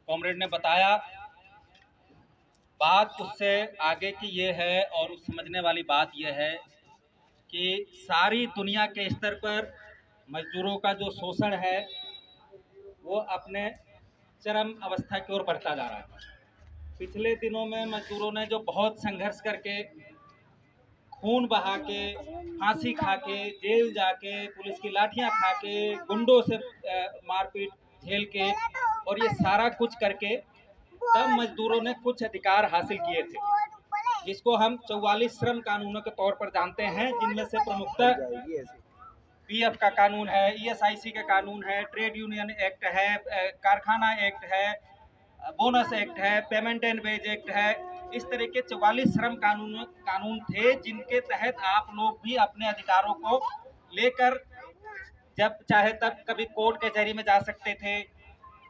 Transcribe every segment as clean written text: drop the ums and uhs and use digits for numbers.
Comrade ने बताया, बात उससे आगे की ये है और उस समझने वाली बात ये है कि सारी दुनिया के स्तर पर मजदूरों का जो शोषण है वो अपने चरम अवस्था की ओर बढ़ता जा रहा है। पिछले दिनों में मजदूरों ने जो बहुत संघर्ष करके, खून बहा के, फांसी खा के, जेल जाके, पुलिस की लाठियां खा के, गुंडों से मारपीट झेल के और ये सारा कुछ करके तब मजदूरों ने कुछ अधिकार हासिल किए थे, जिसको हम 44 श्रम कानूनों के तौर पर जानते हैं, जिनमें से प्रमुखतः पीएफ का कानून है, ईएसआईसी का कानून है, ट्रेड यूनियन एक्ट है, कारखाना एक्ट है, बोनस एक्ट है, पेमेंट एंड वेज एक्ट है। इस तरह के 44 श्रम कानून थे, जिनके तहत आप लोग भी अपने अधिकारों को लेकर जब चाहे तब कभी कोर्ट कचहरी में जा सकते थे,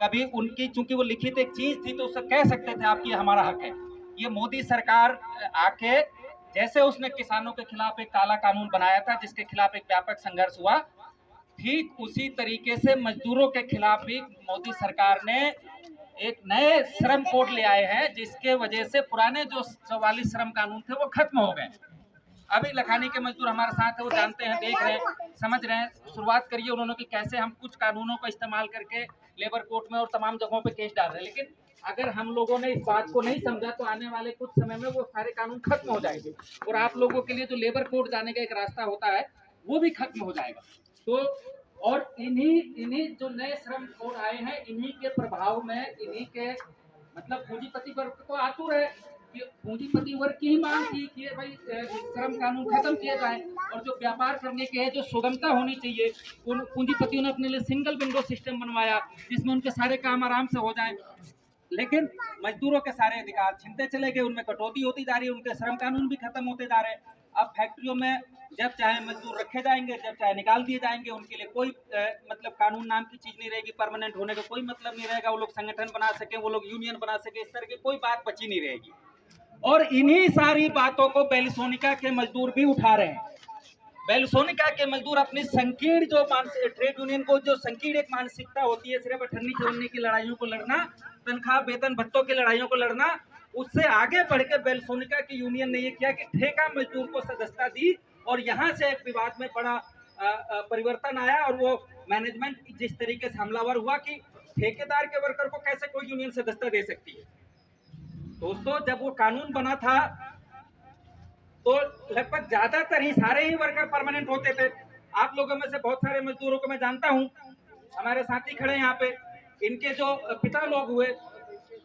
कभी उनकी चूंकि वो लिखित एक चीज थी तो उससे कह सकते थे आपकी हमारा हक है। ये मोदी सरकार आके जैसे उसने किसानों के खिलाफ एक काला कानून बनाया था जिसके खिलाफ एक व्यापक संघर्ष हुआ, ठीक उसी तरीके से मजदूरों के खिलाफ भी मोदी सरकार ने एक नए श्रम कोड ले आए हैं, जिसके वजह से पुराने जो 44 श्रम कानून थे वो खत्म हो गए। अभी लखानी के मजदूर हमारे साथ है, वो जानते हैं, देख रहे हैं, समझ रहे हैं। शुरुआत करिए उन्होंने कि कैसे हम कुछ कानूनों का इस्तेमाल करके लेबर कोर्ट में और तमाम जगहों पे केस डाल रहे हैं, लेकिन अगर हम लोगों ने इस बात को नहीं समझा तो आने वाले कुछ समय में वो सारे कानून खत्म हो जाएंगे और आप लोगों के लिए जो लेबर कोर्ट जाने का एक रास्ता होता है वो भी खत्म हो जाएगा। तो और इन्हीं जो नए श्रम कोड आए हैं, इन्हीं के प्रभाव में, इन्हीं के मतलब पूंजीपति वर्ग तो आतुर है कि पूंजीपति वर्ग की ही मांग थी कि भाई श्रम कानून खत्म किया जाए और जो व्यापार करने के है जो सुगमता होनी चाहिए, उन पूंजीपतियों ने अपने लिए सिंगल विंडो सिस्टम बनवाया जिसमें उनके सारे काम आराम से हो जाए, लेकिन मजदूरों के सारे अधिकार छीनते चले गए, उनमें कटौती होती जा रही है, उनके श्रम कानून भी खत्म होते जा रहे हैं। अब फैक्ट्रियों में जब चाहे मजदूर रखे जाएंगे, जब चाहे निकाल दिए जाएंगे, उनके लिए कोई मतलब कानून नाम की चीज नहीं रहेगी, परमानेंट होने का कोई मतलब नहीं रहेगा, वो लोग संगठन बना सके, वो लोग यूनियन बना सके, इस तरह की कोई बात बची नहीं रहेगी। और इन्हीं सारी बातों को बेलसोनिका के मजदूर भी उठा रहे हैं। बेलसोनिका के मजदूर अपनी संकीर्ण जो ट्रेड यूनियन को जो संकीर्ण एक मानसिकता होती है, सिर्फ अठन्नी चवन्नी की लड़ाइयों को लड़ना, तनख्वाह वेतन भत्तों की लड़ाइयों को लड़ना, उससे आगे बढ़ के बेलसोनिका की यूनियन ने ये किया कि ठेका मजदूर को सदस्यता दी और यहाँ से एक विवाद में बड़ा परिवर्तन आया और वो मैनेजमेंट जिस तरीके से हमलावर हुआ कि ठेकेदार के वर्कर को कैसे कोई यूनियन सदस्यता दे सकती है। दोस्तों, जब वो कानून बना था तो लगभग ज्यादातर ही सारे ही वर्कर परमानेंट होते थे। आप लोगों में से बहुत सारे मजदूरों को मैं जानता हूं, हमारे साथी खड़े हैं यहाँ पे, इनके जो पिता लोग हुए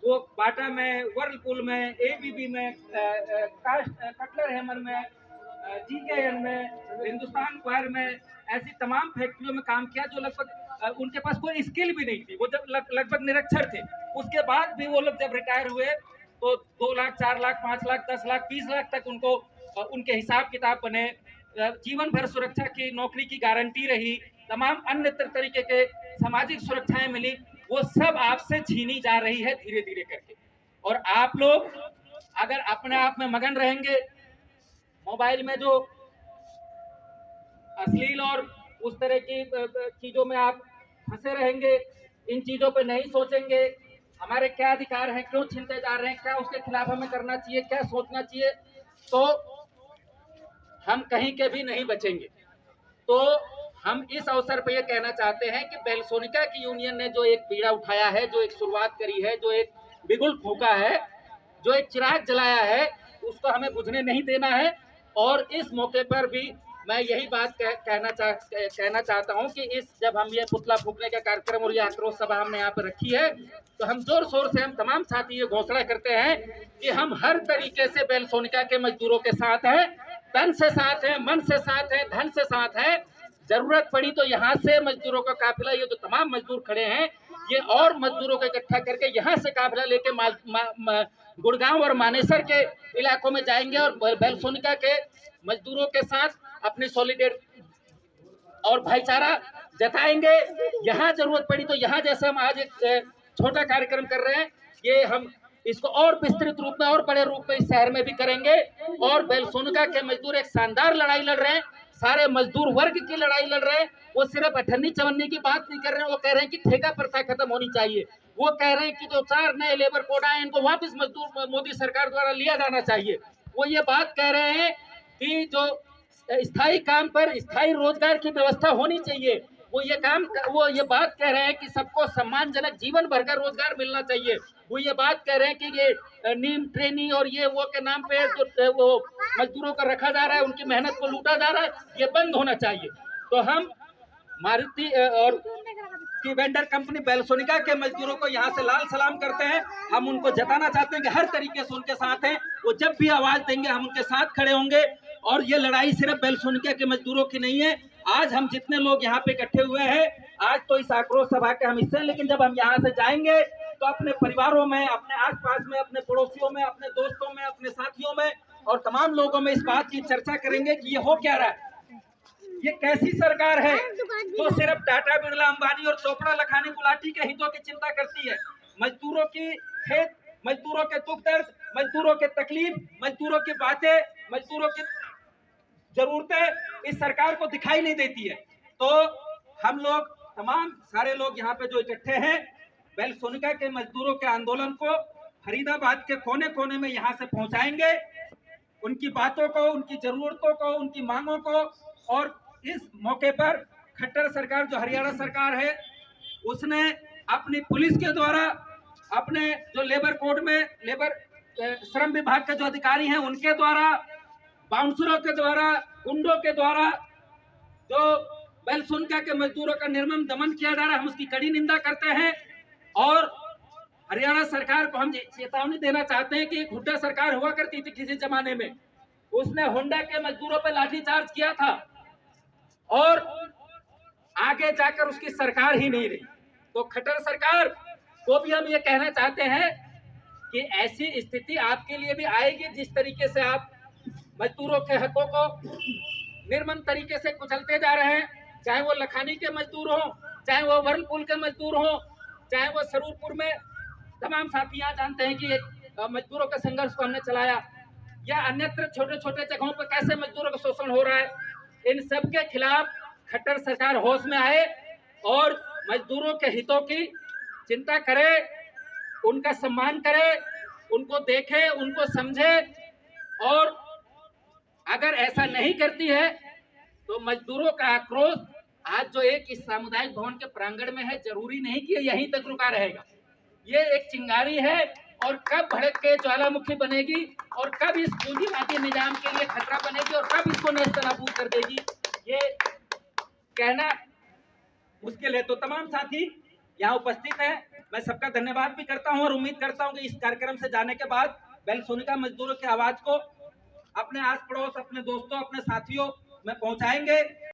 वो बाटा में, वर्लपूल में, एबीबी में, कटलर हैमर में, जीकेएन में, हिंदुस्तान वायर में, ऐसी तमाम फैक्ट्रियों में काम किया जो लगभग उनके पास कोई स्किल भी नहीं थी, वो जब लगभग निरक्षर थे। उसके बाद भी वो लोग जब रिटायर हुए तो 2 लाख, 4 लाख, 5 लाख, 10 लाख, 20 लाख तक उनको उनके हिसाब किताब बने, जीवन भर सुरक्षा की नौकरी की गारंटी रही, तमाम अन्य तरीके के सामाजिक सुरक्षाएं मिली, वो सब आपसे छीनी जा रही है धीरे धीरे करके। और आप लोग अगर अपने आप में मगन रहेंगे, मोबाइल में जो अश्लील और उस तरह की चीजों में आप फंसे रहेंगे, इन चीजों पे नहीं सोचेंगे हमारे क्या अधिकार हैं, क्यों छीनते जा रहे हैं, क्या उसके खिलाफ हमें करना चाहिए, क्या सोचना चाहिए, तो हम कहीं के भी नहीं बचेंगे। तो हम इस अवसर पर यह कहना चाहते हैं कि बेलसोनिका की यूनियन ने जो एक पीड़ा उठाया है, जो एक शुरुआत करी है, जो एक बिगुल फूका है, जो एक चिराग जलाया है, उसको हमें बुझने नहीं देना है। और इस मौके पर भी मैं यही बात कहना चाहता हूं कि जब हम ये पुतला फूकने का कार्यक्रम और ये आक्रोश सभा हमने यहाँ पर रखी है, तो हम जोर शोर से हम तमाम साथी ये घोषणा करते हैं कि हम हर तरीके से बेलसोनिका के मजदूरों के साथ हैं, तन से साथ हैं, मन से साथ हैं, धन से साथ हैं। जरूरत पड़ी तो यहाँ से मजदूरों का काफिला, ये जो तमाम मजदूर खड़े हैं, ये और मजदूरों को इकट्ठा करके यहाँ से काफिला लेके गुड़गांव और मानेसर के इलाकों में जाएंगे और बेलसोनिका के मजदूरों के साथ अपनी सॉलिडेट और भाईचारा जताएंगे। यहाँ जरूरत पड़ी तो यहाँ जैसे हम आज एक छोटा कार्यक्रम कर रहे हैं, ये हम इसको और विस्तृत रूप में और बड़े रूप में इस शहर में भी करेंगे। और बेलसोनिका के मजदूर एक शानदार लड़ाई लड़ रहे हैं, सारे मजदूर वर्ग की लड़ाई लड़ रहे हैं। वो सिर्फ 98-54 की बात नहीं कर रहे हैं, वो कह रहे हैं कि ठेका प्रथा खत्म होनी चाहिए। वो कह रहे हैं कि जो 4 नए लेबर कोड आए इनको वापस मजदूर मोदी सरकार द्वारा लिया जाना चाहिए। वो ये बात कह रहे हैं कि जो स्थायी काम पर स्थायी रोजगार की व्यवस्था होनी चाहिए। वो ये बात कह रहे हैं कि सबको सम्मानजनक जीवन भर का रोजगार मिलना चाहिए। वो ये बात कह रहे हैं कि ये नीम ट्रेनी और ये वो के नाम पे जो वो मजदूरों को रखा जा रहा है, उनकी मेहनत को लूटा जा रहा है, ये बंद होना चाहिए। तो हम मारुति और की वेंडर कंपनी बेलसोनिका के मजदूरों को यहाँ से लाल सलाम करते हैं। हम उनको जताना चाहते हैं कि हर तरीके से उनके साथ हैं। वो जब भी आवाज देंगे हम उनके साथ खड़े होंगे। और ये लड़ाई सिर्फ बेलसोनिका के मजदूरों की नहीं है। आज हम जितने लोग यहाँ पे इकट्ठे हुए हैं, आज तो इस आक्रोश सभा के हम हिस्से हैं, लेकिन जब हम यहाँ से जाएंगे तो अपने परिवारों में, अपने आसपास में, अपने पड़ोसियों में, अपने दोस्तों में, अपने साथियों में और तमाम लोगों में इस बात की चर्चा करेंगे कि ये हो क्या रहा है। ये कैसी सरकार है जो सिर्फ टाटा बिरला, अंबानी और चोपड़ा लखानी गुलाटी के हितों की चिंता करती है। मजदूरों की खेत, मजदूरों के दुख दर्द, मजदूरों के तकलीफ, मजदूरों की बातें, मजदूरों की जरूरतें इस सरकार को दिखाई नहीं देती है। तो हम लोग तमाम सारे लोग यहाँ पे जो इकट्ठे हैं, बेलसोनिका के मजदूरों के आंदोलन को फरीदाबाद के कोने कोने में यहाँ से पहुंचाएंगे। उनकी बातों को, उनकी जरूरतों को, उनकी मांगों को। और इस मौके पर खट्टर सरकार जो हरियाणा सरकार है, उसने अपनी पुलिस के द्वारा, अपने जो लेबर कोड में लेबर श्रम विभाग के जो अधिकारी हैं उनके द्वारा, बाउंसरों के द्वारा, गुंडों के द्वारा जो बेलसोनिका के मजदूरों का निर्मम दमन किया जा रहा है, हम उसकी कड़ी निंदा करते हैं। और हरियाणा सरकार को हम चेतावनी देना चाहते हैं कि एक हुड्डा सरकार हुआ करती थी किसी जमाने में, उसने होंडा के मजदूरों पर लाठीचार्ज किया था और आगे जाकर उसकी सरकार ही नहीं रही। तो खट्टर सरकार को भी हम ये कहना चाहते हैं कि ऐसी स्थिति आपके लिए भी आएगी जिस तरीके से आप मजदूरों के हकों को निर्मम तरीके से कुचलते जा रहे हैं, चाहे वो लखानी के मजदूर हो, चाहे वो वर्लपुल के मजदूर हो, चाहे वो सरूरपुर में तमाम साथी यहाँ जानते हैं कि मजदूरों के संघर्ष को हमने चलाया, या अन्यत्र छोटे छोटे जगहों पर कैसे मजदूरों का शोषण हो रहा है। इन सब के खिलाफ खट्टर सरकार होश में आए और मजदूरों के हितों की चिंता करे, उनका सम्मान करे, उनको देखे, उनको समझे। और अगर ऐसा नहीं करती है तो मजदूरों का आक्रोश आज जो एक इस सामुदायिक भवन के प्रांगण में है, जरूरी नहीं कि यहीं तक रुका रहेगा। ये एक चिंगारी है और कब भड़क के ज्वालामुखी बनेगी और कब इस पूंजीवादी निजाम के लिए खतरा बनेगी और कब इसको नेस्तनाबूद कर देगी, ये कहना मुश्किल है। तो तमाम साथी यहाँ उपस्थित हैं, मैं सबका धन्यवाद भी करता हूँ और उम्मीद करता हूँ कि इस कार्यक्रम से जाने के बाद बेलसोनिका मजदूरों की आवाज को अपने आस पड़ोस, अपने दोस्तों, अपने साथियों में पहुंचाएंगे।